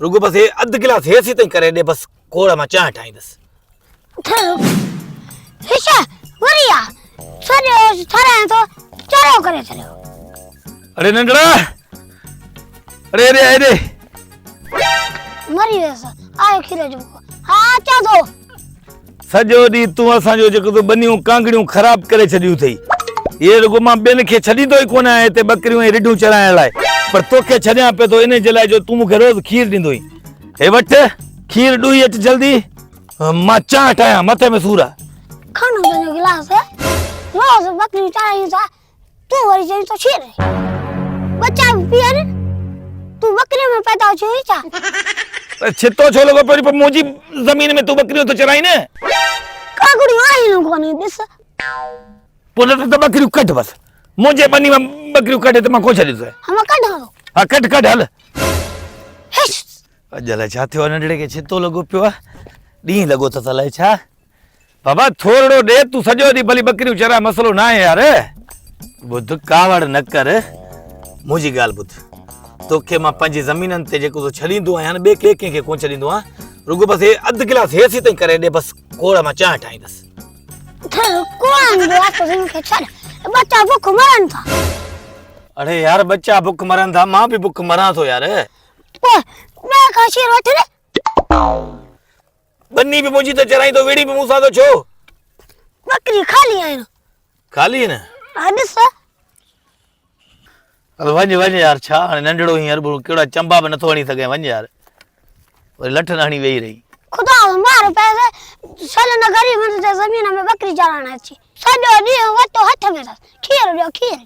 रुगो बस हे अध गिलास हेसी ताईं करे दे बस कोड़ मां चाह ठाईंदस हिशा वरिया सॼो ठराए तो चरो करे छॾियो। अरे नंढड़ा अरे अरे अरे मरी वियसि आयो खीर जो हा अचां थो। सॼो ॾींहुं तूं असांजो जेको तूं बनियूं कांगड़ियूं ख़राब करे छॾियूं अथई। ये रुगो मां ॿियनि खे छॾींदो ई कोन आहियां हिते बकरियूं ऐं रिढूं चराइण लाइ, पर तोखे छॾियां पियो थो इन जे लाइ जो तूं मूंखे रोज़ खीर ॾींदो ई। हे वठि खीर ॾुई अचु जल्दी, मां चांहि ठाहियां, मथे में सूर आहे। खणो पंहिंजो गिलास रोज़ बकरियूं चरायूं था, तूं वरी चईं थो खीर बच्चा बि पीअनि, तूं बकरियूं में पैदा थियो छा? छितो छो लॻो पियो पर मुंहिंजी ज़मीन में तूं बकरियूं थो चराई न? काकड़ियूं आहिनि कोन्हे ॾिस। पोइ न त बकरियूं कढ बसि, मुंहिंजे बनी मां बकरियूं कढे त मां को छॾींदुसि। हम कढां थो। हा कढ कढ हल। हिश अॼु अलाए छा थियो आहे नंढड़े खे छितो लॻो पियो आहे, ॾींहुं लॻो अथसि अलाए छा। बाबा थोरो ॾे, तूं सॼो ॾींहुं भली बकरियूं चरा, मसलो न आहे यार। ॿुध कावड़ न कर, मुंहिंजी ॻाल्हि ॿुध। तोखे मां पंहिंजी ज़मीननि ते जेको छॾींदो आहियां न, ॿिए कंहिंखे कोन छॾींदो आहियां। रुगो बसि हे अध गिलास हेसी ताईं करे ॾे बसि कोड़ मां चांहि ठाहींदसि। कोन जो आस्तो से मूंखे छॾ, बच्चा भुख मरनि था। अरे यार बच्चा बुख मरनि था, मां बि बुख मरां थो यार। पोइ ॿिए खां खीर वठी ॾे। बन्नी बि मुंहिंजी त चराई थो, वेड़ी बि मूंसां थो छो? बकरी खाली आहिनि। खाली न? हा ॾिस। हल वञ वञ यार, छा हाणे नंढड़ो हींअर कहिड़ा चंबा बि नथो हणी सघे, वञ यार। वरी लठ न हणी वेही रही। खुदा मार पैसे साले न गरीब ज़मीन में बकरी चराइण अची सॼो ॾींहुं वतो हथ में खीर ॾियो खीर।